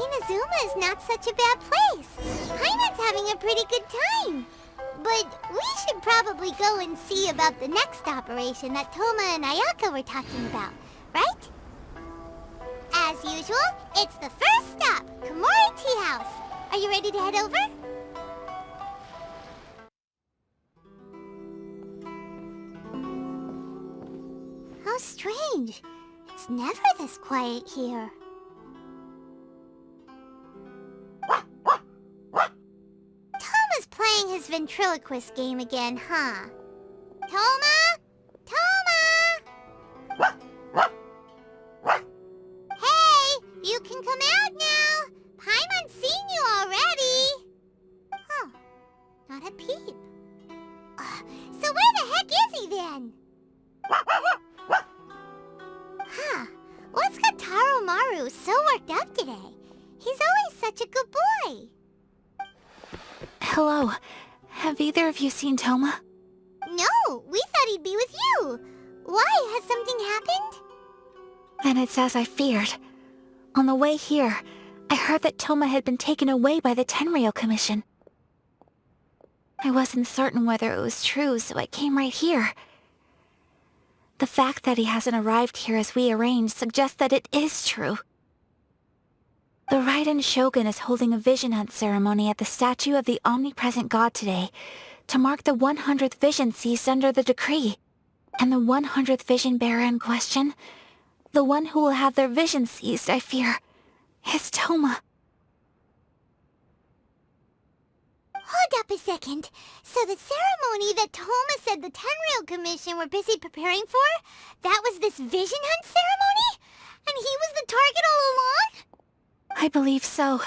Inazuma is not such a bad place. Paimon's having a pretty good time. But we should probably go and see about the next operation that Toma and Ayaka were talking about, right? As usual, it's the first stop, Komori Tea House. Are you ready to head over? How strange. It's never this quiet here. Toma's playing his ventriloquist game again, huh? Toma? Toma! Hey, you can come out now. Paimon's seen you already. Huh, not a peep. So where the heck is he then? Huh, what's got Taro Maru so worked up today? He's always such a good boy. Hello. Have either of you seen Toma? No, we thought he'd be with you. Why? Has something happened? Then it's as I feared. On the way here, I heard that Toma had been taken away by the Tenryou Commission. I wasn't certain whether it was true, so I came right here. The fact that he hasn't arrived here as we arranged suggests that it is true. The Raiden Shogun is holding a vision hunt ceremony at the statue of the omnipresent god today to mark the 100th vision seized under the decree. And the 100th vision bearer in question, the one who will have their vision seized, I fear, is Toma. Hold up a second. So the ceremony that Toma said the Tenryou Commission were busy preparing for, that was this vision hunt ceremony? And he was the target all along? I believe so.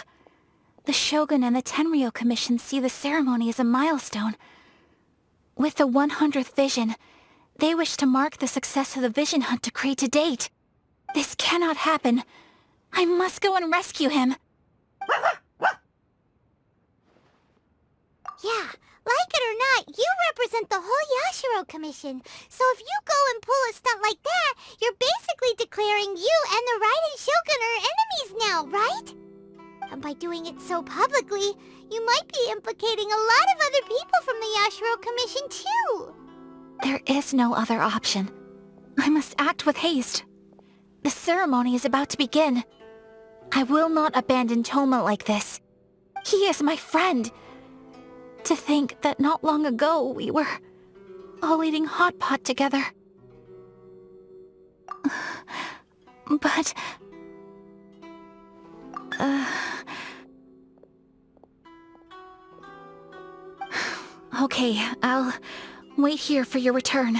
The Shogun and the Tenryou Commission see the ceremony as a milestone. With the 100th vision, they wish to mark the success of the vision hunt decree to date. This cannot happen. I must go and rescue him. Yeah, like it or not, you represent the whole Yashiro Commission. So if you go and pull a stunt like that, you're basically declaring you and the Raiden Shogun are enemies now, right? And by doing it so publicly, you might be implicating a lot of other people from the Yashiro Commission too. There is no other option. I must act with haste. The ceremony is about to begin. I will not abandon Toma like this. He is my friend. To think that not long ago we were all eating hot pot together. But... Okay, I'll wait here for your return.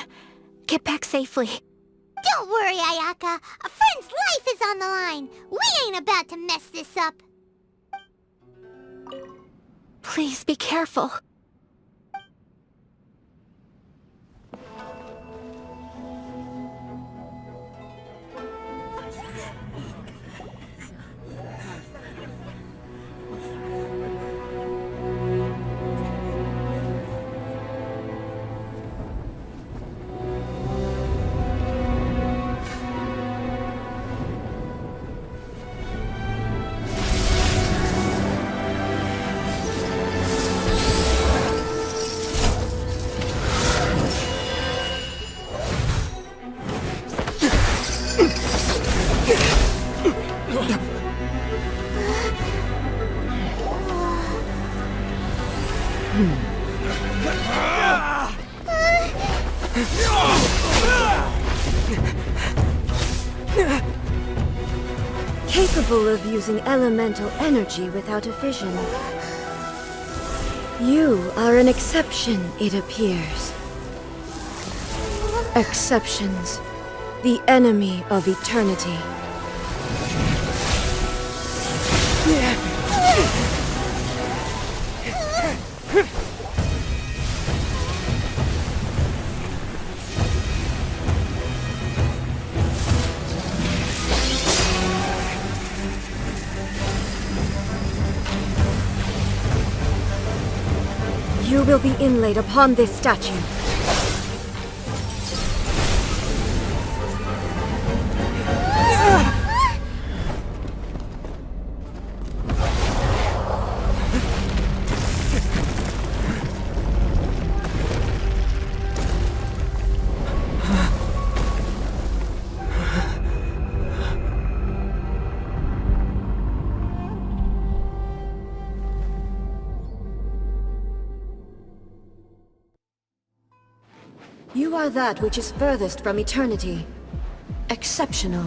Get back safely. Don't worry, Ayaka. A friend's life is on the line. We ain't about to mess this up. Please be careful. Capable of using elemental energy without a vision. You are an exception, it appears. Exceptions, the enemy of eternity. You will be inlaid upon this statue. are that which is furthest from eternity. Exceptional.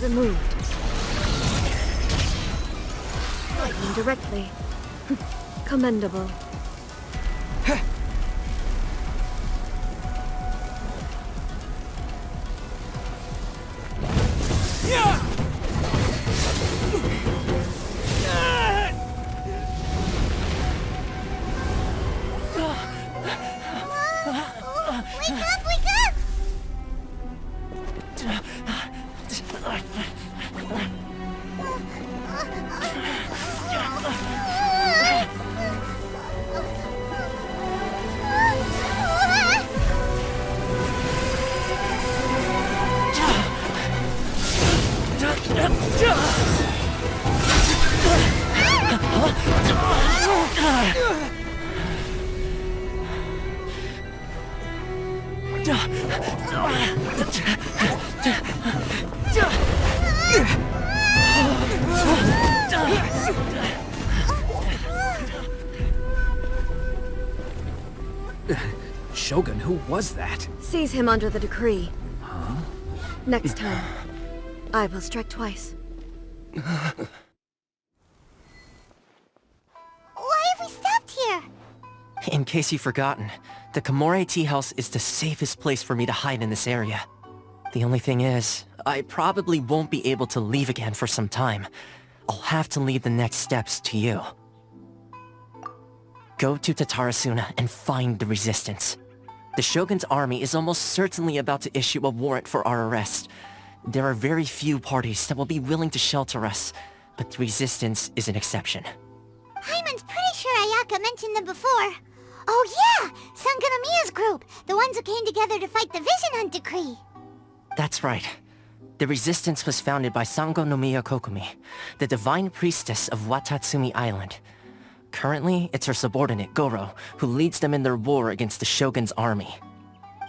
Removed. Lightning directly. Commendable. Wake up, wake up! Shogun, who was that? Seize him under the decree. Huh? Next time, I will strike twice. Why have we stopped here? In case you've forgotten, the Komore Tea House is the safest place for me to hide in this area. The only thing is, I probably won't be able to leave again for some time. I'll have to leave the next steps to you. Go to Tatarasuna and find the Resistance. The Shogun's army is almost certainly about to issue a warrant for our arrest. There are very few parties that will be willing to shelter us, but the Resistance is an exception. Hyman's pretty sure Ayaka mentioned them before. Oh yeah! Sangonomiya's group! The ones who came together to fight the Vision Hunt Decree! That's right. The Resistance was founded by Sangonomiya Kokumi, the divine priestess of Watatsumi Island. Currently, it's her subordinate, Goro, who leads them in their war against the Shogun's army.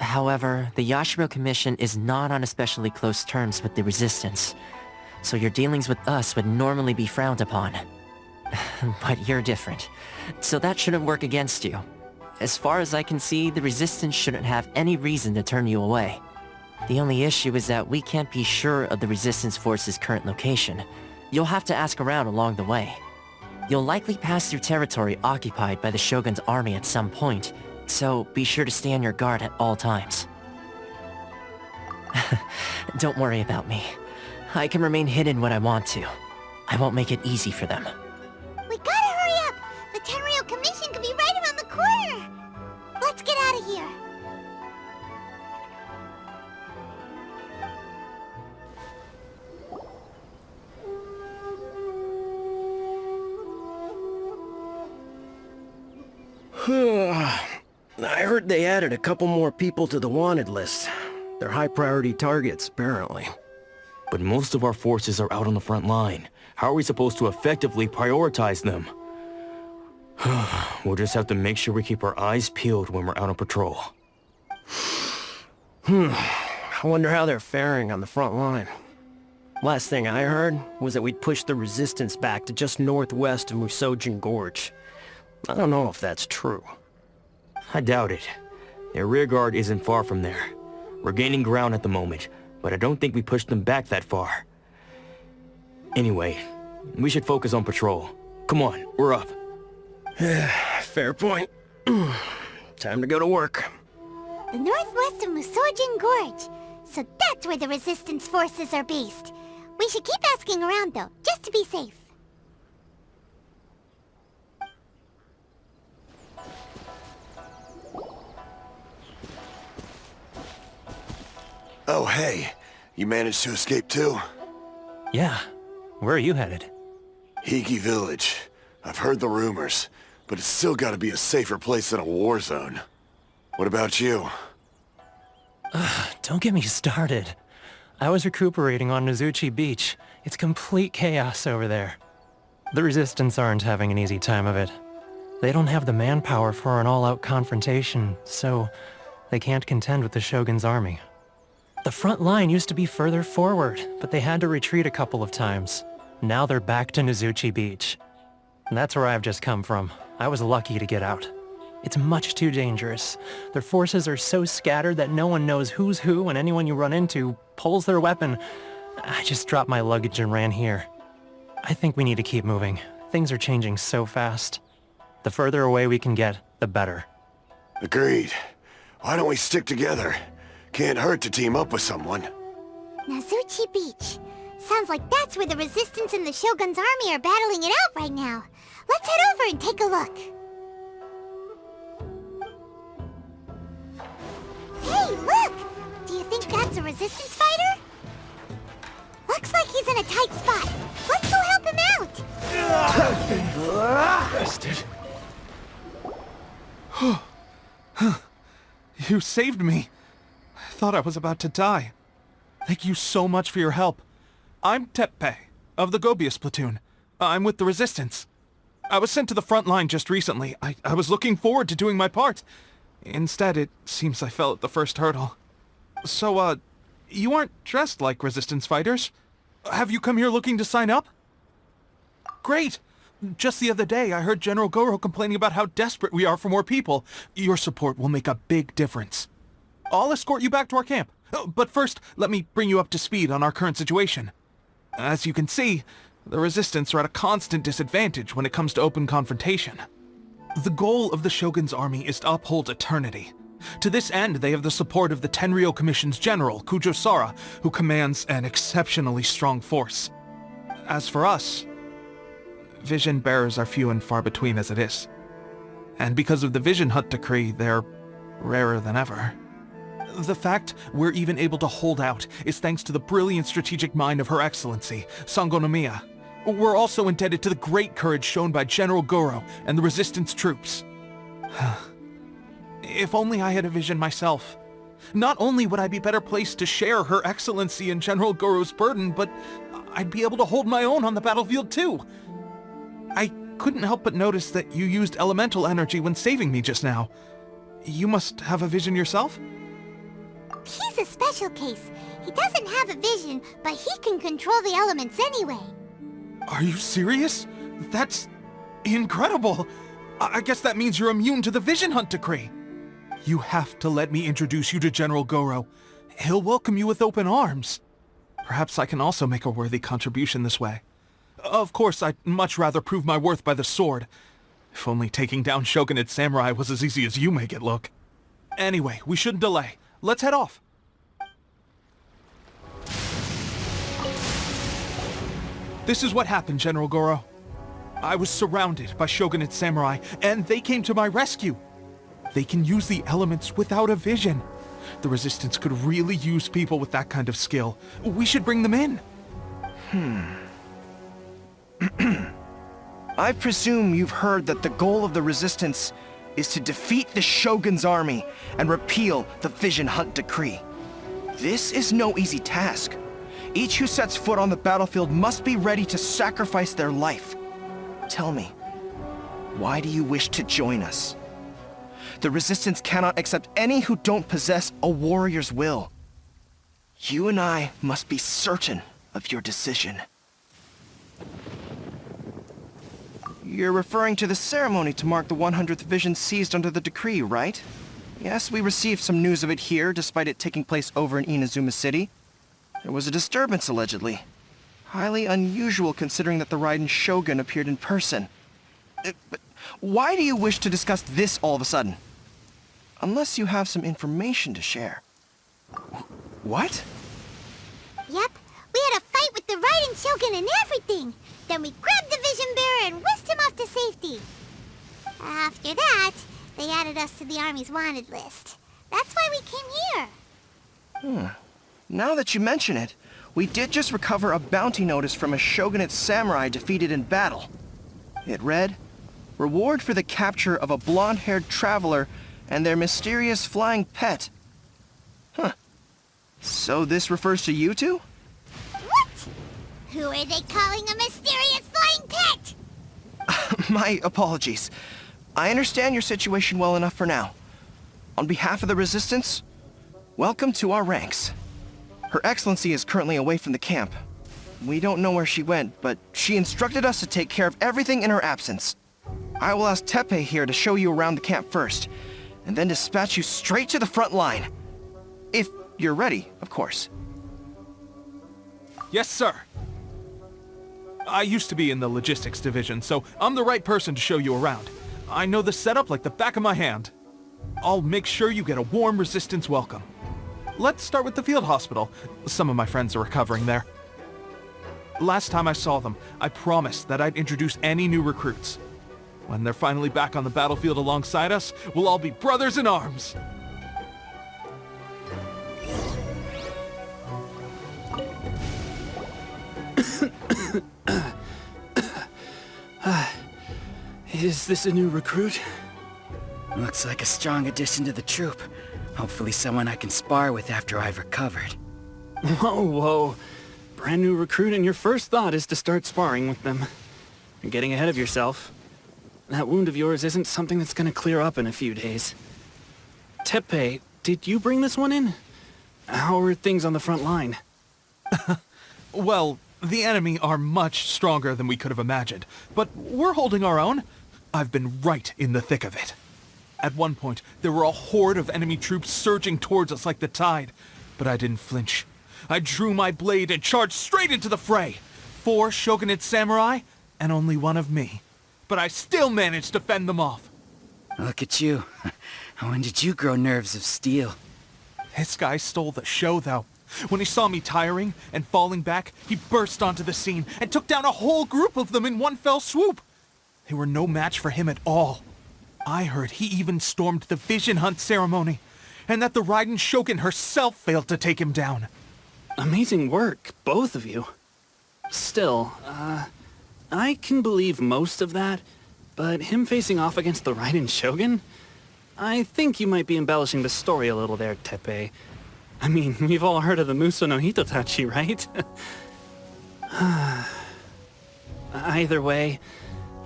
However, the Yashiro Commission is not on especially close terms with the Resistance, so your dealings with us would normally be frowned upon. But you're different, so that shouldn't work against you. As far as I can see, the Resistance shouldn't have any reason to turn you away. The only issue is that we can't be sure of the Resistance Force's current location. You'll have to ask around along the way. You'll likely pass through territory occupied by the Shogun's army at some point, so be sure to stay on your guard at all times. Don't worry about me. I can remain hidden when I want to. I won't make it easy for them. We gotta hurry up! The Tenryou Commission could be right around the corner! Let's get out of here! I heard they added a couple more people to the wanted list. They're high-priority targets, apparently. But most of our forces are out on the front line. How are we supposed to effectively prioritize them? We'll just have to make sure we keep our eyes peeled when we're out on patrol. I wonder how they're faring on the front line. Last thing I heard was that we'd pushed the Resistance back to just northwest of Musojin Gorge. I don't know if that's true. I doubt it. Their rearguard isn't far from there. We're gaining ground at the moment, but I don't think we pushed them back that far. Anyway, we should focus on patrol. Come on, we're up. Fair point. Time to go to work. The northwest of Musojin Gorge. So that's where the Resistance forces are based. We should keep asking around though, just to be safe. Oh, hey. You managed to escape too? Yeah. Where are you headed? Higi Village. I've heard the rumors, but it's still gotta be a safer place than a war zone. What about you? Don't get me started. I was recuperating on Nozuchi Beach. It's complete chaos over there. The Resistance aren't having an easy time of it. They don't have the manpower for an all-out confrontation, so they can't contend with the Shogun's army. The front line used to be further forward, but they had to retreat a couple of times. Now they're back to Nozuchi Beach. And that's where I've just come from. I was lucky to get out. It's much too dangerous. Their forces are so scattered that no one knows who's who, and anyone you run into pulls their weapon. I just dropped my luggage and ran here. I think we need to keep moving. Things are changing so fast. The further away we can get, the better. Agreed. Why don't we stick together? Can't hurt to team up with someone. Nazuchi Beach. Sounds like that's where the Resistance and the Shogun's army are battling it out right now. Let's head over and take a look. Hey, look! Do you think that's a Resistance fighter? Looks like he's in a tight spot. Let's go help him out! Bastard. You saved me. I thought I was about to die. Thank you so much for your help. I'm Teppei, of the Gobius platoon. I'm with the Resistance. I was sent to the front line just recently. I was looking forward to doing my part. Instead, it seems I fell at the first hurdle. So, you aren't dressed like Resistance fighters? Have you come here looking to sign up? Great! Just the other day, I heard General Goro complaining about how desperate we are for more people. Your support will make a big difference. I'll escort you back to our camp. But first, let me bring you up to speed on our current situation. As you can see, the Resistance are at a constant disadvantage when it comes to open confrontation. The goal of the Shogun's army is to uphold eternity. To this end, they have the support of the Tenryou Commission's general, Kujo Sara, who commands an exceptionally strong force. As for us, vision bearers are few and far between as it is. And because of the Vision Hut decree, they're rarer than ever. The fact we're even able to hold out is thanks to the brilliant strategic mind of Her Excellency, Sango Nomiya. We're also indebted to the great courage shown by General Goro and the Resistance troops. If only I had a vision myself. Not only would I be better placed to share Her Excellency and General Goro's burden, but I'd be able to hold my own on the battlefield too. I couldn't help but notice that you used elemental energy when saving me just now. You must have a vision yourself? He's a special case. He doesn't have a vision, but he can control the elements anyway. Are you serious? That's incredible. I guess that means you're immune to the Vision Hunt decree. You have to let me introduce you to General Goro. He'll welcome you with open arms. Perhaps I can also make a worthy contribution this way. Of course, I'd much rather prove my worth by the sword. If only taking down Shogunate samurai was as easy as you make it look. Anyway, we shouldn't delay. Let's head off. This is what happened, General Goro. I was surrounded by Shogunate samurai, and they came to my rescue. They can use the elements without a vision. The Resistance could really use people with that kind of skill. We should bring them in. I presume you've heard that the goal of the Resistance is to defeat the Shogun's army and repeal the Vision Hunt decree. This is no easy task. Each who sets foot on the battlefield must be ready to sacrifice their life. Tell me, why do you wish to join us? The Resistance cannot accept any who don't possess a warrior's will. You and I must be certain of your decision. You're referring to the ceremony to mark the 100th vision seized under the decree, right? Yes, we received some news of it here, despite it taking place over in Inazuma City. There was a disturbance, allegedly. Highly unusual considering that the Raiden Shogun appeared in person. But why do you wish to discuss this all of a sudden? Unless you have some information to share. What? Yep, we had a fight with the Raiden Shogun and everything. Then we grabbed the Vision Bearer and whisked him off to safety. After that, they added us to the Army's wanted list. That's why we came here. Now that you mention it, we did just recover a bounty notice from a Shogunate samurai defeated in battle. It read, "Reward for the capture of a blonde-haired traveler and their mysterious flying pet." So this refers to you two? What? Who are they calling a mysterious flying pet? My apologies. I understand your situation well enough for now. On behalf of the Resistance, welcome to our ranks. Her Excellency is currently away from the camp. We don't know where she went, but she instructed us to take care of everything in her absence. I will ask Tepe here to show you around the camp first, and then dispatch you straight to the front line. If you're ready, of course. Yes, sir. I used to be in the logistics division, so I'm the right person to show you around. I know the setup like the back of my hand. I'll make sure you get a warm Resistance welcome. Let's start with the field hospital. Some of my friends are recovering there. Last time I saw them, I promised that I'd introduce any new recruits. When they're finally back on the battlefield alongside us, we'll all be brothers in arms. Is this a new recruit? Looks like a strong addition to the troop. Hopefully someone I can spar with after I've recovered. Whoa. Brand new recruit and your first thought is to start sparring with them. You're getting ahead of yourself. That wound of yours isn't something that's gonna clear up in a few days. Tepe, did you bring this one in? How are things on the front line? Well, the enemy are much stronger than we could have imagined, but we're holding our own. I've been right in the thick of it. At one point, there were a horde of enemy troops surging towards us like the tide, but I didn't flinch. I drew my blade and charged straight into the fray. 4 shogunate samurai, and only 1 of me. But I still managed to fend them off. Look at you. When did you grow nerves of steel? This guy stole the show, though. When he saw me tiring and falling back, he burst onto the scene and took down a whole group of them in one fell swoop. They were no match for him at all. I heard he even stormed the vision hunt ceremony, and that the Raiden Shogun herself failed to take him down. Amazing work, both of you. Still, I can believe most of that, but him facing off against the Raiden Shogun? I think you might be embellishing the story a little there, Tepe. I mean, we've all heard of the Muso no Hitotachi, right? Either way,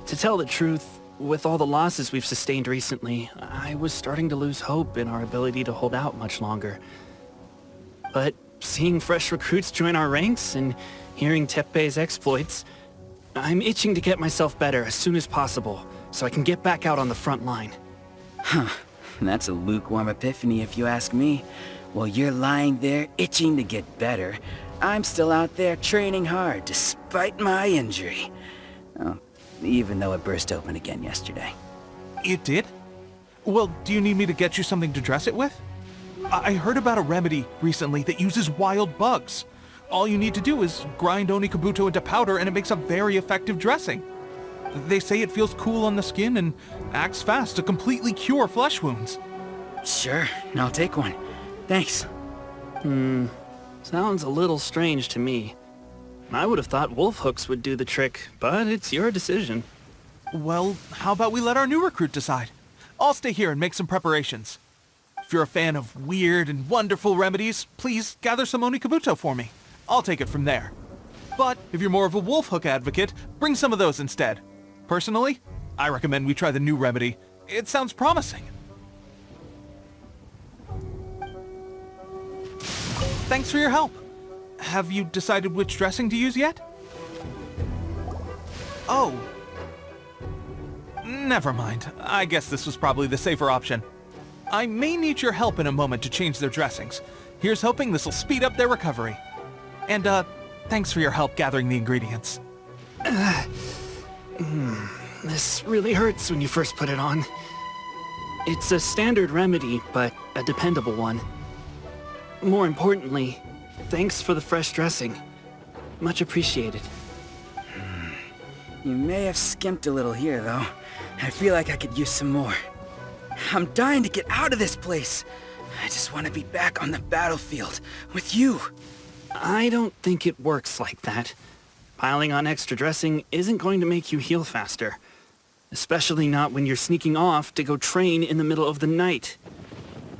to tell the truth, with all the losses we've sustained recently, I was starting to lose hope in our ability to hold out much longer. But seeing fresh recruits join our ranks and hearing Tepe's exploits, I'm itching to get myself better as soon as possible, so I can get back out on the front line. Huh. That's a lukewarm epiphany if you ask me. While you're lying there itching to get better, I'm still out there training hard despite my injury. Oh, even though it burst open again yesterday. It did? Well, do you need me to get you something to dress it with? I heard about a remedy recently that uses wild bugs. All you need to do is grind Onikabuto into powder and it makes a very effective dressing. They say it feels cool on the skin and acts fast to completely cure flesh wounds. Sure, I'll take one. Thanks. Sounds a little strange to me. I would have thought wolf hooks would do the trick, but it's your decision. Well, how about we let our new recruit decide? I'll stay here and make some preparations. If you're a fan of weird and wonderful remedies, please gather some Onikabuto for me. I'll take it from there. But if you're more of a wolf hook advocate, bring some of those instead. Personally, I recommend we try the new remedy. It sounds promising. Thanks for your help. Have you decided which dressing to use yet? Oh. Never mind. I guess this was probably the safer option. I may need your help in a moment to change their dressings. Here's hoping this will speed up their recovery. And, thanks for your help gathering the ingredients. This really hurts when you first put it on. It's a standard remedy, but a dependable one. More importantly, thanks for the fresh dressing. Much appreciated. You may have skimped a little here, though. I feel like I could use some more. I'm dying to get out of this place. I just want to be back on the battlefield with you. I don't think it works like that. Piling on extra dressing isn't going to make you heal faster. Especially not when you're sneaking off to go train in the middle of the night.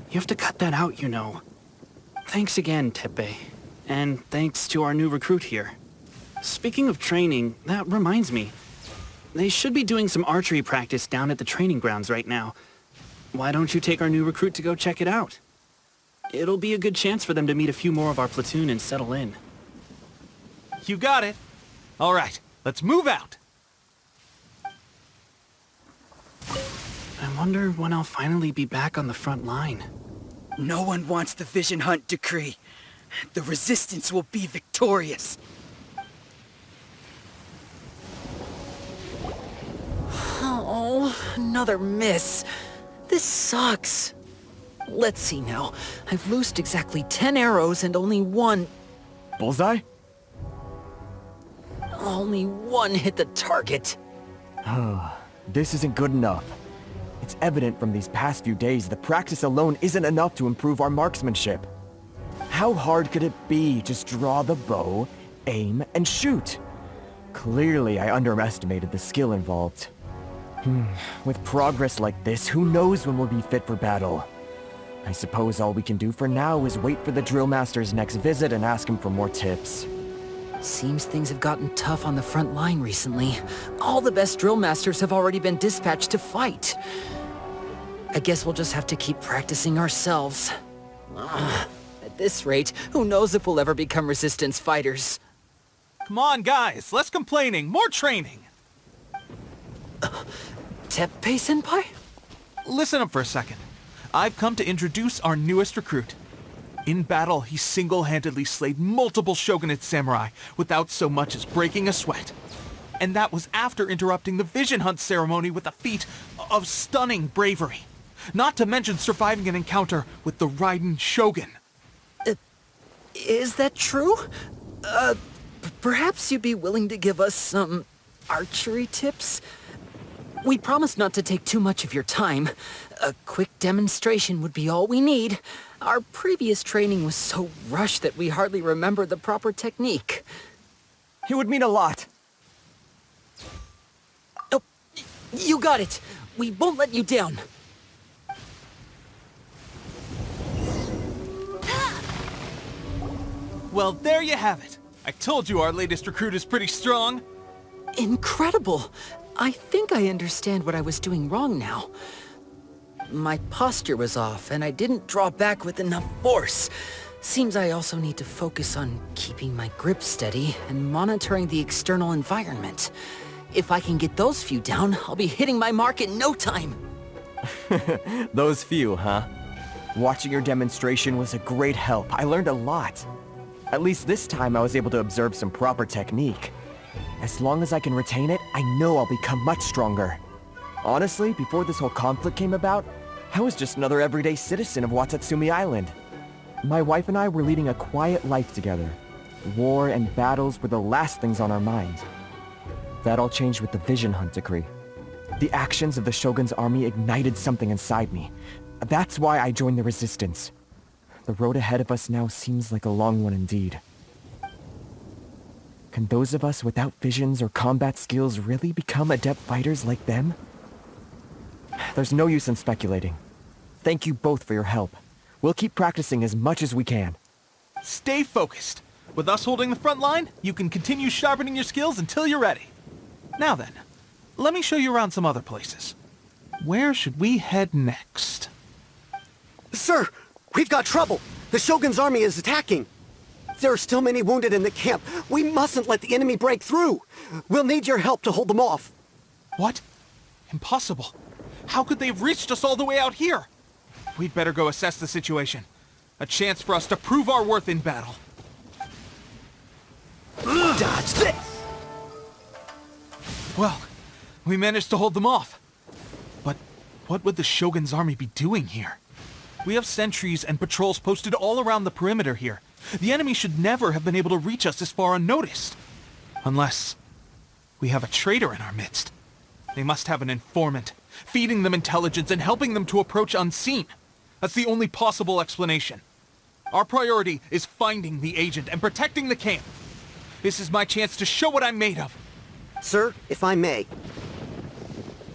You have to cut that out, you know. Thanks again, Tepe. And thanks to our new recruit here. Speaking of training, that reminds me. They should be doing some archery practice down at the training grounds right now. Why don't you take our new recruit to go check it out? It'll be a good chance for them to meet a few more of our platoon and settle in. You got it. All right, let's move out. wonder when I'll finally be back on the front line. No one wants the Vision Hunt decree. The Resistance will be victorious. Oh, another miss. This sucks. Let's see now. I've loosed exactly 10 arrows and only one... Bullseye? Only one hit the target. This isn't good enough. It's evident from these past few days that practice alone isn't enough to improve our marksmanship. How hard could it be? Just draw the bow, aim, and shoot. Clearly, I underestimated the skill involved. With progress like this, who knows when we'll be fit for battle? I suppose all we can do for now is wait for the drill master's next visit and ask him for more tips. Seems things have gotten tough on the front line recently. All the best drill masters have already been dispatched to fight. I guess we'll just have to keep practicing ourselves. At this rate, who knows if we'll ever become Resistance fighters. Come on, guys, less complaining, more training! Teppei-senpai? Listen up for a second. I've come to introduce our newest recruit. In battle, he single-handedly slayed multiple shogunate samurai without so much as breaking a sweat. And that was after interrupting the Vision Hunt ceremony with a feat of stunning bravery. Not to mention surviving an encounter with the Raiden Shogun. Is that true? Perhaps you'd be willing to give us some archery tips? We promise not to take too much of your time. A quick demonstration would be all we need. Our previous training was so rushed that we hardly remember the proper technique. It would mean a lot. Oh, you got it. We won't let you down. Well, there you have it. I told you our latest recruit is pretty strong. Incredible. I think I understand what I was doing wrong now. My posture was off, and I didn't draw back with enough force. Seems I also need to focus on keeping my grip steady and monitoring the external environment. If I can get those few down, I'll be hitting my mark in no time. Those few, huh? Watching your demonstration was a great help. I learned a lot. At least this time I was able to observe some proper technique. As long as I can retain it, I know I'll become much stronger. Honestly, before this whole conflict came about, I was just another everyday citizen of Watatsumi Island. My wife and I were leading a quiet life together. War and battles were the last things on our mind. That all changed with the Vision Hunt decree. The actions of the Shogun's army ignited something inside me. That's why I joined the Resistance. The road ahead of us now seems like a long one indeed. Can those of us without visions or combat skills really become adept fighters like them? There's no use in speculating. Thank you both for your help. We'll keep practicing as much as we can. Stay focused. With us holding the front line, you can continue sharpening your skills until you're ready. Now then, let me show you around some other places. Where should we head next? Sir, we've got trouble. The Shogun's army is attacking. There are still many wounded in the camp. We mustn't let the enemy break through. We'll need your help to hold them off. What? Impossible. How could they have reached us all the way out here? We'd better go assess the situation. A chance for us to prove our worth in battle. Dodge this! Well, we managed to hold them off. But what would the Shogun's army be doing here? We have sentries and patrols posted all around the perimeter here. The enemy should never have been able to reach us this far unnoticed. Unless we have a traitor in our midst. They must have an informant, feeding them intelligence and helping them to approach unseen. That's the only possible explanation. Our priority is finding the agent and protecting the camp. This is my chance to show what I'm made of. Sir, if I may.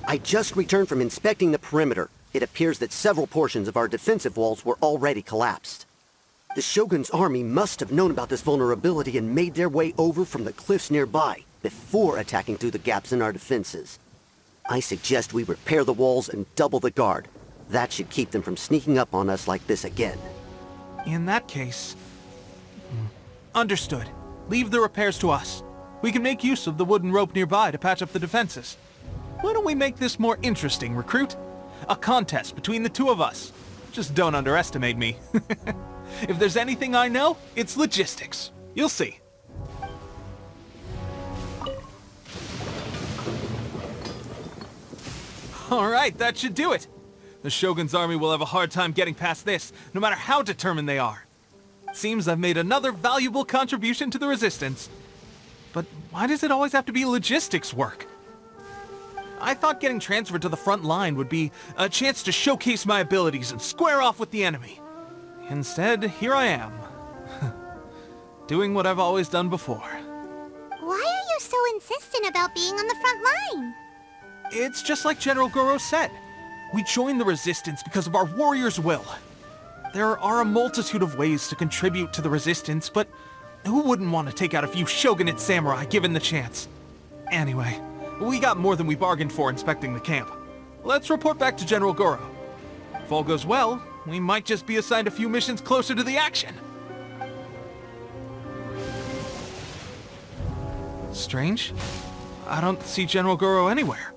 I just returned from inspecting the perimeter. It appears that several portions of our defensive walls were already collapsed. The Shogun's army must have known about this vulnerability and made their way over from the cliffs nearby before attacking through the gaps in our defenses. I suggest we repair the walls and double the guard. That should keep them from sneaking up on us like this again. In that case... Understood. Leave the repairs to us. We can make use of the wooden rope nearby to patch up the defenses. Why don't we make this more interesting, recruit? A contest between the two of us. Just don't underestimate me. If there's anything I know, it's logistics. You'll see. Alright, that should do it. The Shogun's army will have a hard time getting past this, no matter how determined they are. It seems I've made another valuable contribution to the Resistance. But why does it always have to be logistics work? I thought getting transferred to the front line would be a chance to showcase my abilities and square off with the enemy. Instead, here I am. Doing what I've always done before. Why are you so insistent about being on the front line? It's just like General Goro said. We joined the Resistance because of our warrior's will. There are a multitude of ways to contribute to the Resistance, but who wouldn't want to take out a few shogunate samurai given the chance? Anyway, we got more than we bargained for inspecting the camp. Let's report back to General Goro. If all goes well, we might just be assigned a few missions closer to the action. Strange. I don't see General Goro anywhere.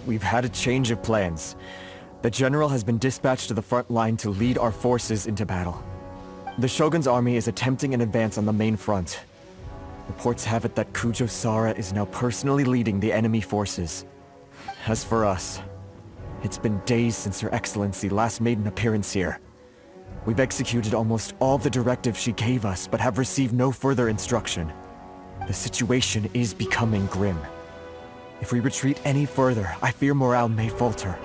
We've had a change of plans. The general has been dispatched to the front line to lead our forces into battle. The Shogun's army is attempting an advance on the main front. Reports have it that Kujo Sara is now personally leading the enemy forces. As for us, it's been days since Her Excellency last made an appearance here. We've executed almost all the directives she gave us, but have received no further instruction. The situation is becoming grim. If we retreat any further, I fear morale may falter.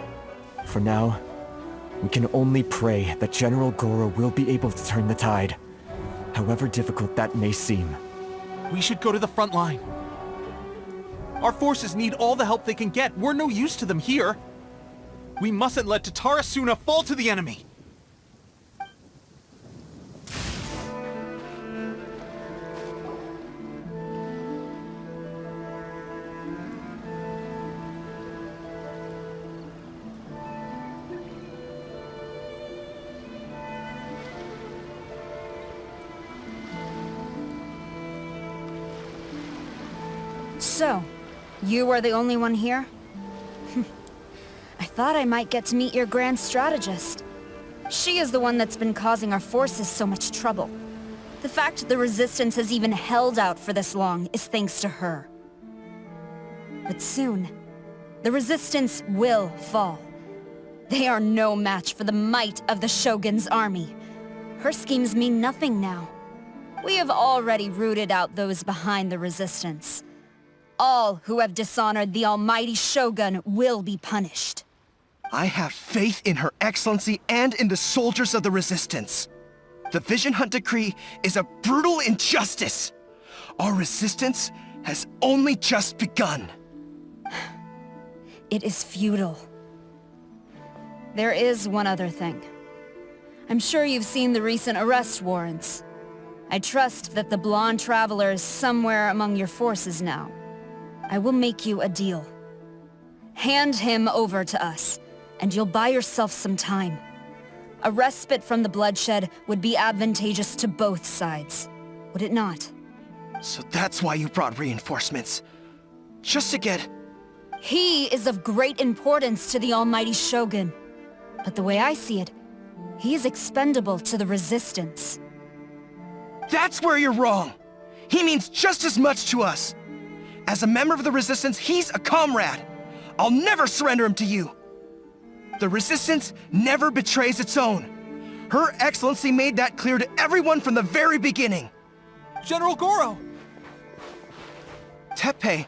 For now, we can only pray that General Goro will be able to turn the tide, however difficult that may seem. We should go to the front line. Our forces need all the help they can get. We're no use to them here. We mustn't let Tatara Suna fall to the enemy. So, you are the only one here? I thought I might get to meet your grand strategist. She is the one that's been causing our forces so much trouble. The fact the Resistance has even held out for this long is thanks to her. But soon, the Resistance will fall. They are no match for the might of the Shogun's army. Her schemes mean nothing now. We have already rooted out those behind the Resistance. All who have dishonored the almighty Shogun will be punished. I have faith in Her Excellency and in the soldiers of the Resistance. The Vision Hunt Decree is a brutal injustice. Our resistance has only just begun. It is futile. There is one other thing. I'm sure you've seen the recent arrest warrants. I trust that the blonde traveler is somewhere among your forces now. I will make you a deal. Hand him over to us, and you'll buy yourself some time. A respite from the bloodshed would be advantageous to both sides, would it not? So that's why you brought reinforcements. Just to get... He is of great importance to the almighty Shogun. But the way I see it, he is expendable to the Resistance. That's where you're wrong! He means just as much to us! As a member of the Resistance, he's a comrade! I'll never surrender him to you! The Resistance never betrays its own. Her Excellency made that clear to everyone from the very beginning. General Goro! Teppei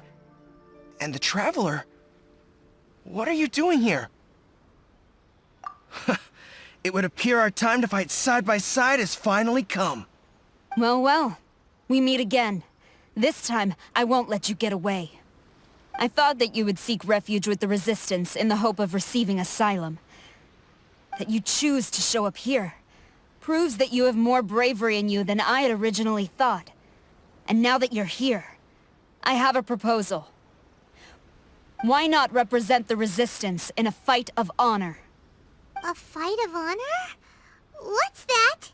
and the Traveler, what are you doing here? It would appear our time to fight side by side has finally come. Well, well. We meet again. This time, I won't let you get away. I thought that you would seek refuge with the Resistance in the hope of receiving asylum. That you choose to show up here proves that you have more bravery in you than I had originally thought. And now that you're here, I have a proposal. Why not represent the Resistance in a fight of honor? A fight of honor? What's that?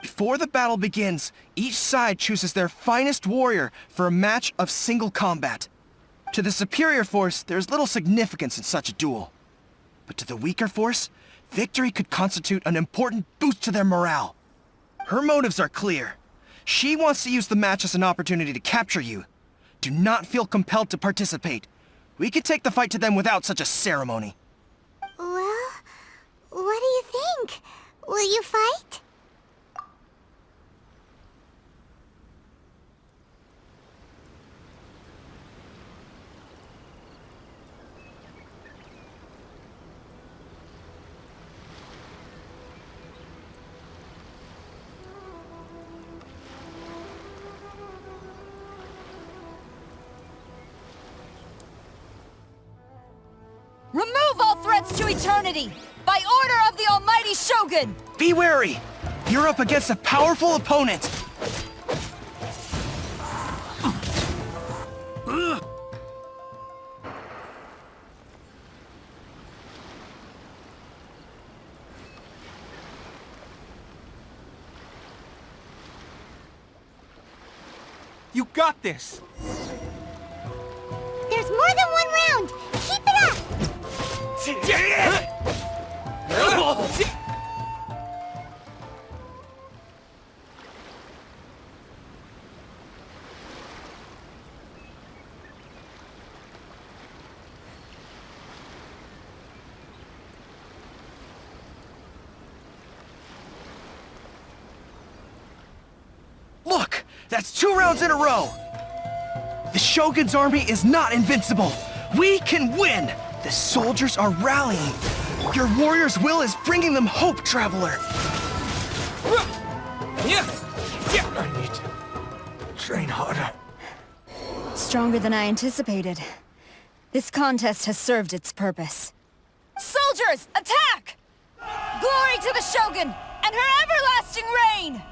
Before the battle begins, each side chooses their finest warrior for a match of single combat. To the superior force, there's little significance in such a duel. But to the weaker force, victory could constitute an important boost to their morale. Her motives are clear. She wants to use the match as an opportunity to capture you. Do not feel compelled to participate. We could take the fight to them without such a ceremony. Well, what do you think? Will you fight? Remove all threats to eternity! By order of the Almighty Shogun! Be wary! You're up against a powerful opponent! You got this! There's more than one round! Keep it up! Look! That's 2 rounds in a row! The Shogun's army is not invincible! We can win! The soldiers are rallying! Your warrior's will is bringing them hope, Traveler! I need to train harder. Stronger than I anticipated. This contest has served its purpose. Soldiers, attack! Glory to the Shogun and her everlasting reign!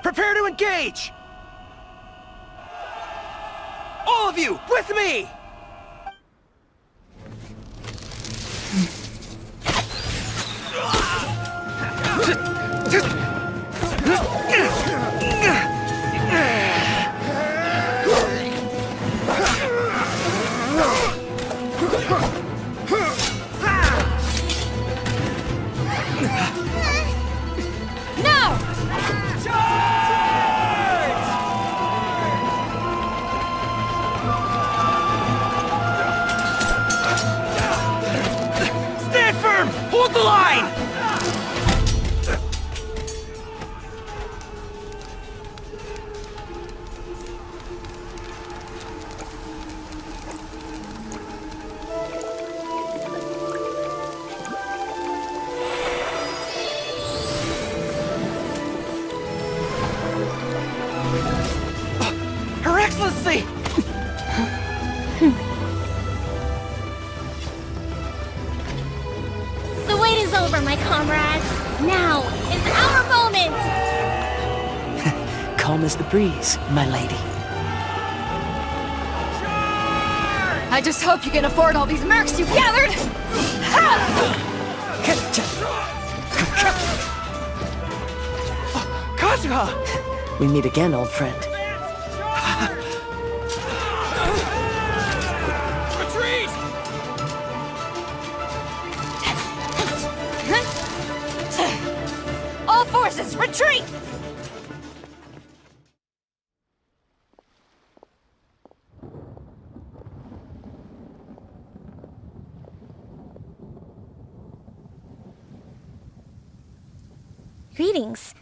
Prepare to engage! All of you, with me! Now! Stand firm! Hold the line! Her Excellency! The wait is over, my comrades. Now is our moment! Calm as the breeze, my lady. I just hope you can afford all these mercs you've gathered! Kazuha! We meet again, old friend. Retreat! All forces, retreat! Greetings.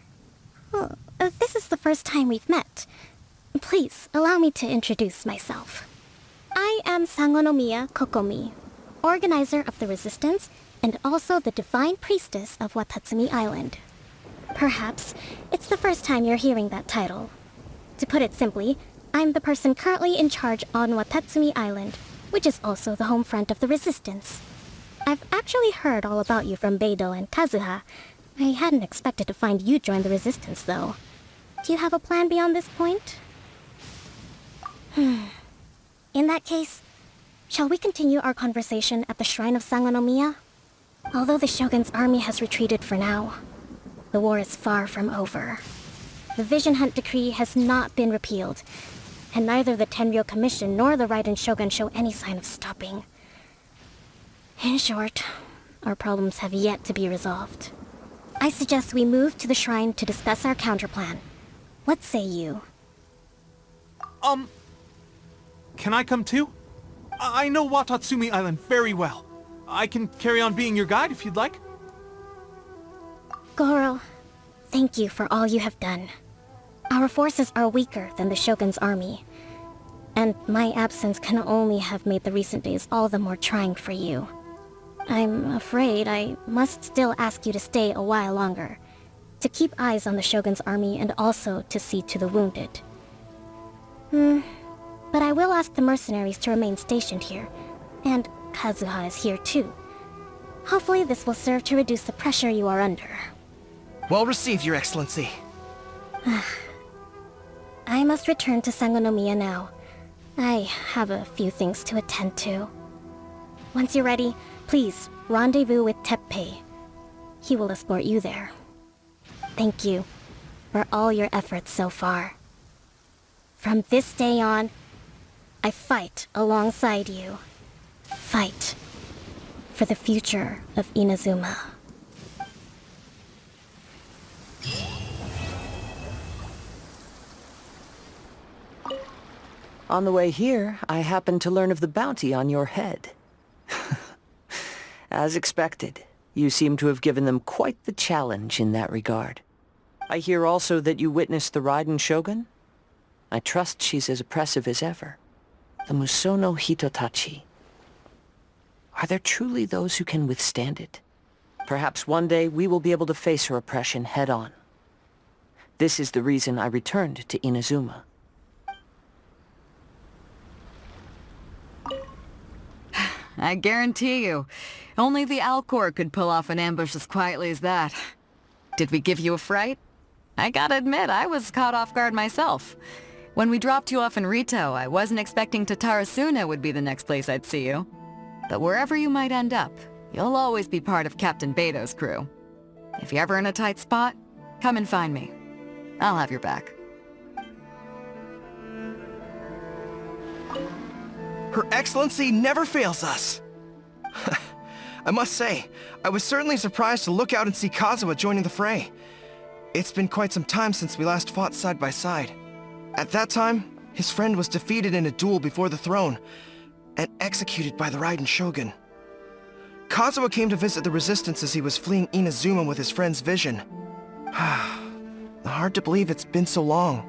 Well, this is the first time we've met. Please, allow me to introduce myself. I am Sangonomiya Kokomi, organizer of the Resistance and also the Divine Priestess of Watatsumi Island. Perhaps it's the first time you're hearing that title. To put it simply, I'm the person currently in charge on Watatsumi Island, which is also the home front of the Resistance. I've actually heard all about you from Beidou and Kazuha. I hadn't expected to find you join the Resistance, though. Do you have a plan beyond this point? In that case, shall we continue our conversation at the Shrine of Sangonomiya? Although the Shogun's army has retreated for now, the war is far from over. The Vision Hunt decree has not been repealed, and neither the Tenryou Commission nor the Raiden Shogun show any sign of stopping. In short, our problems have yet to be resolved. I suggest we move to the shrine to discuss our counterplan. What say you? Can I come too? I know Watatsumi Island very well. I can carry on being your guide if you'd like. Goro, thank you for all you have done. Our forces are weaker than the Shogun's army, and my absence can only have made the recent days all the more trying for you. I'm afraid I must still ask you to stay a while longer, to keep eyes on the Shogun's army and also to see to the wounded. But I will ask the mercenaries to remain stationed here, and Kazuha is here too. Hopefully this will serve to reduce the pressure you are under. Well received, Your Excellency. I must return to Sangonomiya now. I have a few things to attend to. Once you're ready, please rendezvous with Teppei. He will escort you there. Thank you for all your efforts so far. From this day on, I fight alongside you. Fight for the future of Inazuma. On the way here, I happened to learn of the bounty on your head. As expected, you seem to have given them quite the challenge in that regard. I hear also that you witnessed the Raiden Shogun? I trust she's as oppressive as ever. The Musono Hitotachi. Are there truly those who can withstand it? Perhaps one day we will be able to face her oppression head-on. This is the reason I returned to Inazuma. I guarantee you, only the Alcor could pull off an ambush as quietly as that. Did we give you a fright? I gotta admit, I was caught off guard myself. When we dropped you off in Rito, I wasn't expecting Tatarasuna would be the next place I'd see you. But wherever you might end up, you'll always be part of Captain Beto's crew. If you're ever in a tight spot, come and find me. I'll have your back. Her Excellency never fails us. I must say, I was certainly surprised to look out and see Kazuha joining the fray. It's been quite some time since we last fought side by side. At that time, his friend was defeated in a duel before the throne, and executed by the Raiden Shogun. Kazuha came to visit the Resistance as he was fleeing Inazuma with his friend's vision. Hard to believe it's been so long.